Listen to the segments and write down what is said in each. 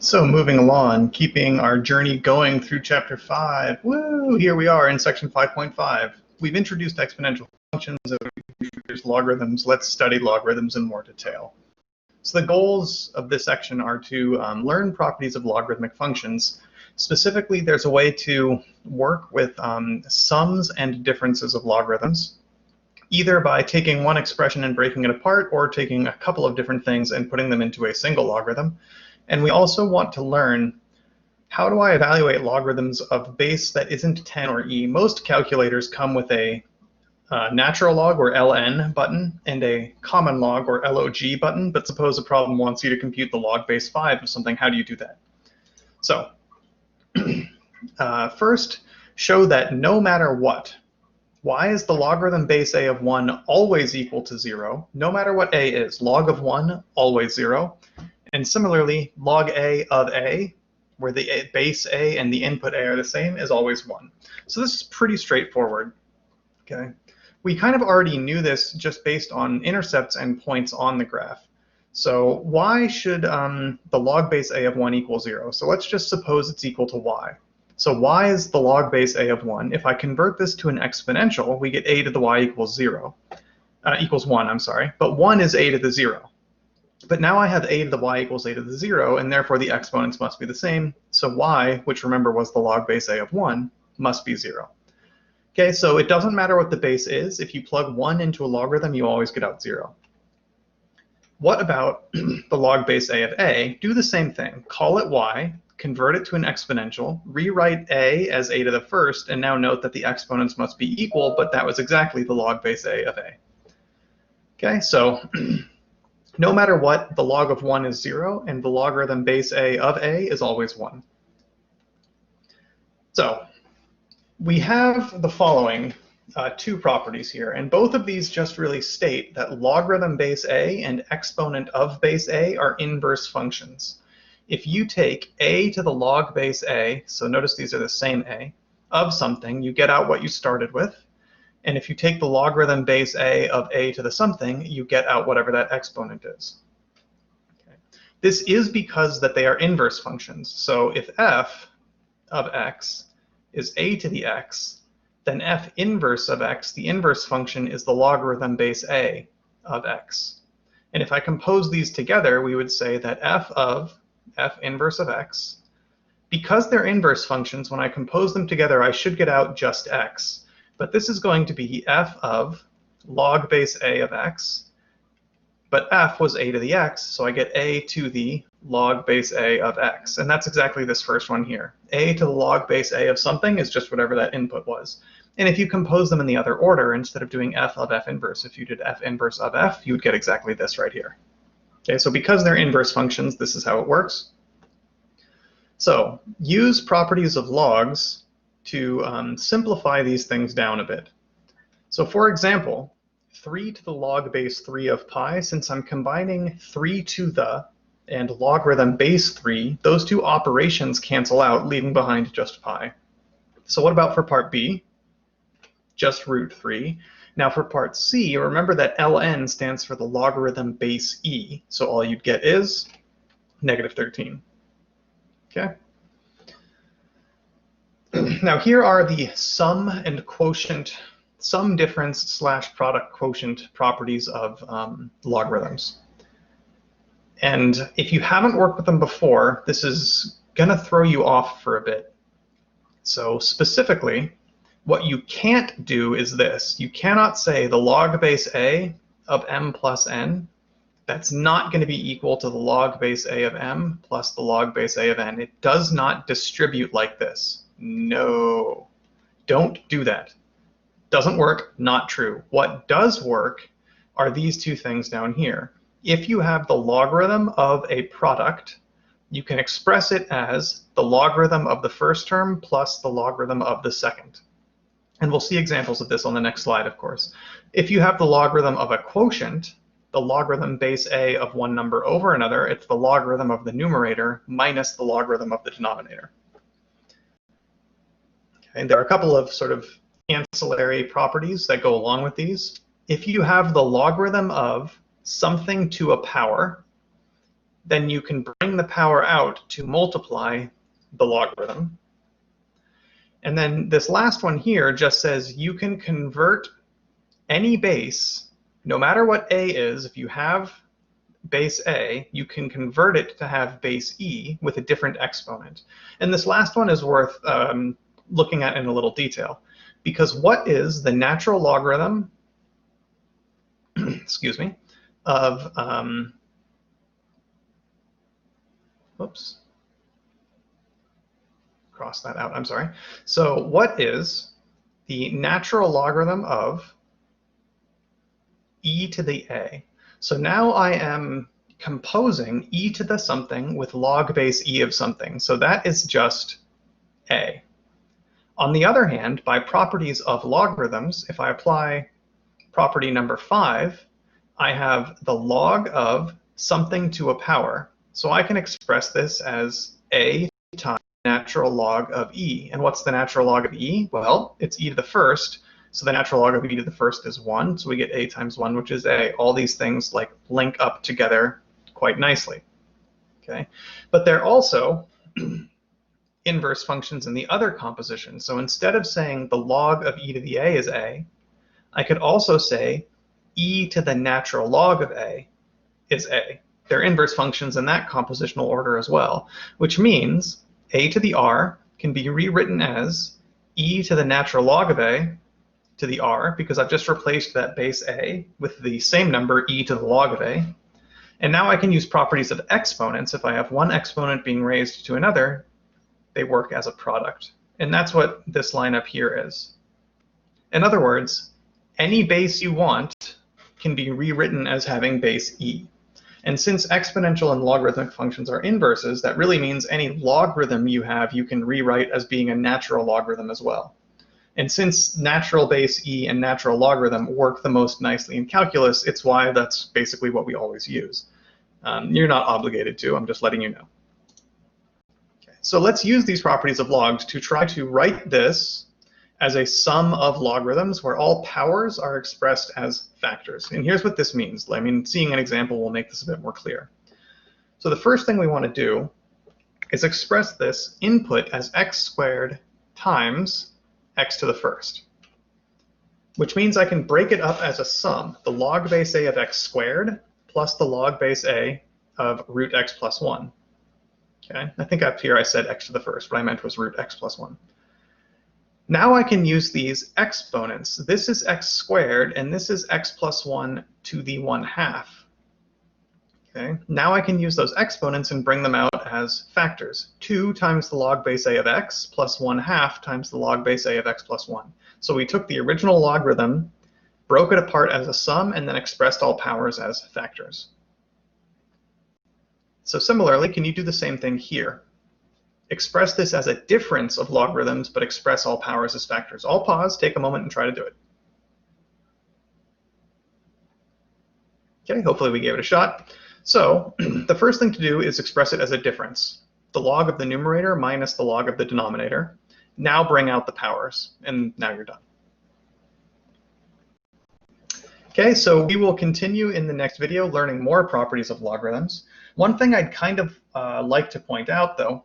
So moving along, keeping our journey going through chapter 5. Woo! Here we are in section 5.5. We've introduced exponential functions, we've introduced logarithms. Let's study logarithms in more detail. So the goals of this section are to learn properties of logarithmic functions. Specifically, there's a way to work with sums and differences of logarithms, either by taking one expression and breaking it apart, or taking a couple of different things and putting them into a single logarithm. And we also want to learn, how do I evaluate logarithms of base that isn't 10 or e? Most calculators come with a natural log or ln button and a common log or log button, but suppose a problem wants you to compute the log base 5 of something. How do you do that? So first, show that no matter what, why is the logarithm base a of 1 always equal to 0? No matter what a is, log of 1, always 0. And similarly, log a of a, where the base a and the input a are the same, is always 1. So this is pretty straightforward. Okay, we kind of already knew this just based on intercepts and points on the graph. So why should the log base a of 1 equal 0? So let's just suppose it's equal to y. So y is the log base a of 1. If I convert this to an exponential, we get a to the y equals 0. Equals 1, I'm sorry. But 1 is a to the 0. But now I have a to the y equals a to the 0, and therefore the exponents must be the same. So y, which remember was the log base a of 1, must be 0. Okay, so it doesn't matter what the base is. If you plug 1 into a logarithm, you always get out 0. What about the log base a of a? Do the same thing. Call it y, convert it to an exponential, rewrite a as a to the first, and now note that the exponents must be equal, but that was exactly the log base a of a. Okay, so no matter what, the log of 1 is 0, and the logarithm base a of a is always 1. So we have the following two properties here, and both of these just really state that logarithm base a and exponent of base a are inverse functions. If you take a to the log base a, so notice these are the same a, of something, you get out what you started with. And if you take the logarithm base a of a to the something, you get out whatever that exponent is. Okay. This is because that they are inverse functions. So if f of x is a to the x, then f inverse of x, the inverse function, is the logarithm base a of x. And if I compose these together, we would say that f of f inverse of x, because they're inverse functions, when I compose them together, I should get out just x. But this is going to be f of log base a of x, but f was a to the x, so I get a to the log base a of x. And that's exactly this first one here. A to the log base a of something is just whatever that input was. And if you compose them in the other order, instead of doing f of f inverse, if you did f inverse of f, you would get exactly this right here. Okay, so because they're inverse functions, this is how it works. So use properties of logs to simplify these things down a bit. So for example, 3 to the log base 3 of pi, since I'm combining 3 to the and logarithm base 3, those two operations cancel out, leaving behind just pi. So what about for part B? Just root 3. Now for part C, remember that ln stands for the logarithm base e, so all you'd get is negative 13. Okay? Now here are the sum and quotient, sum difference slash product quotient properties of logarithms. And if you haven't worked with them before, this is going to throw you off for a bit. So specifically, what you can't do is this. You cannot say the log base a of m plus n. That's not going to be equal to the log base a of m plus the log base a of n. It does not distribute like this. No, don't do that. Doesn't work, not true. What does work are these two things down here. If you have the logarithm of a product, you can express it as the logarithm of the first term plus the logarithm of the second. And we'll see examples of this on the next slide, of course. If you have the logarithm of a quotient, the logarithm base a of one number over another, it's the logarithm of the numerator minus the logarithm of the denominator. And there are a couple of sort of ancillary properties that go along with these. If you have the logarithm of something to a power, then you can bring the power out to multiply the logarithm. And then this last one here just says you can convert any base, no matter what a is, if you have base a, you can convert it to have base e with a different exponent. And this last one is worth looking at in a little detail, because what is the natural logarithm, excuse me, of, whoops, cross that out, I'm sorry. So what is the natural logarithm of e to the a? So now I am composing e to the something with log base e of something. So that is just a. On the other hand, by properties of logarithms, if I apply property number 5, I have the log of something to a power. So I can express this as a times natural log of e. And what's the natural log of e? Well, it's e to the first. So the natural log of e to the first is 1. So we get a times 1, which is a. All these things like link up together quite nicely. Okay, but they're also inverse functions in the other composition. So instead of saying the log of e to the a is a, I could also say e to the natural log of a is a. They're inverse functions in that compositional order as well, which means a to the r can be rewritten as e to the natural log of a to the r, because I've just replaced that base a with the same number e to the log of a. And now I can use properties of exponents. If I have one exponent being raised to another, they work as a product. And that's what this line up here is. In other words, any base you want can be rewritten as having base e. And since exponential and logarithmic functions are inverses, that really means any logarithm you have, you can rewrite as being a natural logarithm as well. And since natural base e and natural logarithm work the most nicely in calculus, it's why that's basically what we always use. You're not obligated to, I'm just letting you know. Okay, so let's use these properties of logs to try to write this as a sum of logarithms where all powers are expressed as factors. And here's what this means. I mean, seeing an example will make this a bit more clear. So the first thing we want to do is express this input as x squared times x to the first, which means I can break it up as a sum, the log base a of x squared plus the log base a of root x plus 1. Okay, I think up here I said x to the first. What I meant was root x plus 1. Now I can use these exponents. This is x squared, and this is x plus 1 to the 1/2. Okay, now I can use those exponents and bring them out as factors. 2 times the log base a of x plus 1/2 times the log base a of x plus 1. So we took the original logarithm, broke it apart as a sum, and then expressed all powers as factors. So similarly, can you do the same thing here? Express this as a difference of logarithms, but express all powers as factors. I'll pause, take a moment, and try to do it. Okay, hopefully we gave it a shot. So the first thing to do is express it as a difference. The log of the numerator minus the log of the denominator. Now bring out the powers, and now you're done. Okay, so we will continue in the next video learning more properties of logarithms. One thing I'd kind of like to point out, though,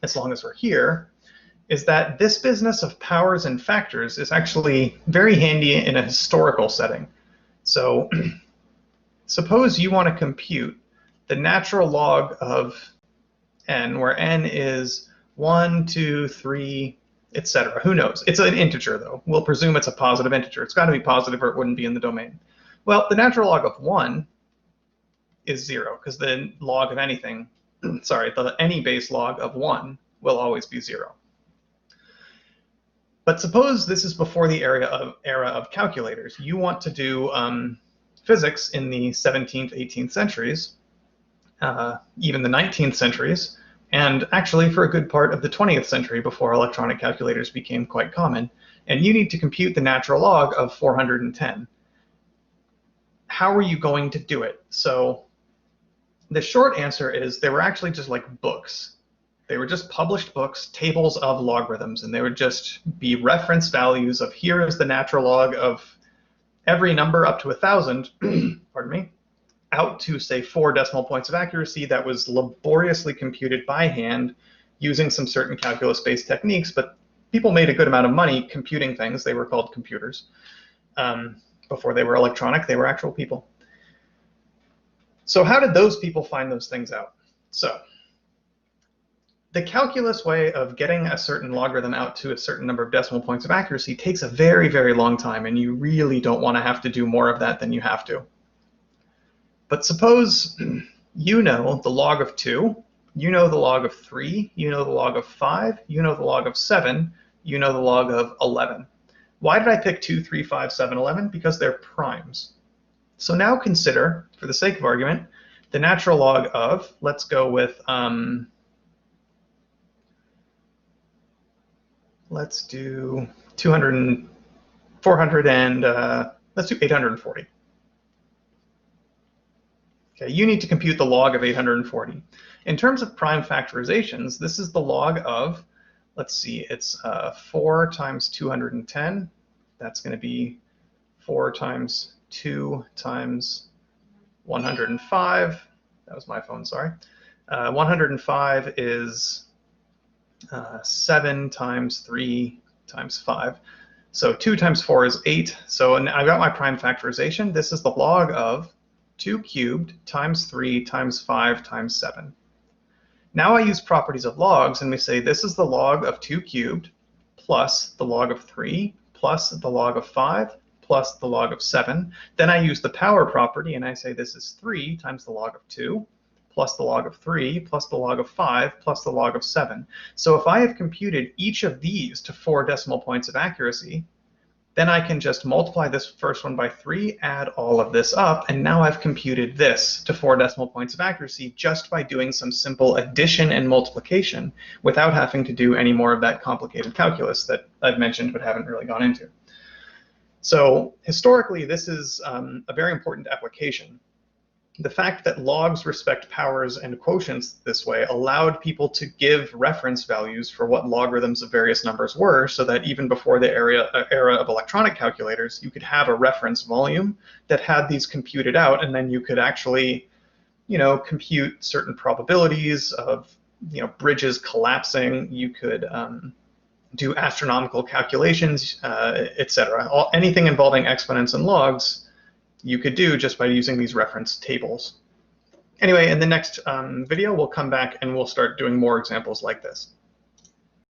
as long as we're here, is that this business of powers and factors is actually very handy in a historical setting. So suppose you want to compute the natural log of n, where n is 1, 2, 3, etc. Who knows? It's an integer, though. We'll presume it's a positive integer. It's got to be positive or it wouldn't be in the domain. Well, the natural log of 1 is 0, because the log of anything, sorry, the any base log of 1 will always be 0. But suppose this is before the era of calculators. You want to do physics in the 17th, 18th centuries, even the 19th centuries, and actually for a good part of the 20th century before electronic calculators became quite common. And you need to compute the natural log of 410. How are you going to do it? So the short answer is they were actually just like books. They were just published books, tables of logarithms, and they would just be reference values of here is the natural log of every number up to 1,000, pardon me, out to, say, 4 decimal points of accuracy that was laboriously computed by hand using some certain calculus-based techniques, but people made a good amount of money computing things. They were called computers. Before they were electronic, they were actual people. So how did those people find those things out? So the calculus way of getting a certain logarithm out to a certain number of decimal points of accuracy takes a very, very long time, and you really don't want to have to do more of that than you have to. But suppose you know the log of 2, you know the log of 3, you know the log of 5, you know the log of 7, you know the log of 11. Why did I pick 2, 3, 5, 7, 11? Because they're primes. So now consider, for the sake of argument, the natural log of, let's go with, let's do 200 and 400 and let's do 840. Okay, you need to compute the log of 840. In terms of prime factorizations, this is the log of, let's see, it's 4 times 210. That's going to be 4 times 2 times 105. That was my phone, sorry. 105 is 7 times 3 times 5. So 2 times 4 is 8. So I've got my prime factorization. This is the log of 2 cubed times 3 times 5 times 7. Now I use properties of logs, and we say this is the log of 2 cubed plus the log of 3 plus the log of 5 plus the log of 7. Then I use the power property, and I say this is 3 times the log of 2 plus the log of 3 plus the log of 5 plus the log of 7. So if I have computed each of these to 4 decimal points of accuracy, then I can just multiply this first one by 3, add all of this up, and now I've computed this to 4 decimal points of accuracy just by doing some simple addition and multiplication without having to do any more of that complicated calculus that I've mentioned but haven't really gone into. So historically, this is a very important application. The fact that logs respect powers and quotients this way allowed people to give reference values for what logarithms of various numbers were, so that even before the era of electronic calculators, you could have a reference volume that had these computed out, and then you could actually, compute certain probabilities of, bridges collapsing. You could do astronomical calculations, etc. Anything involving exponents and logs you could do just by using these reference tables. Anyway, in the next video, we'll come back and we'll start doing more examples like this.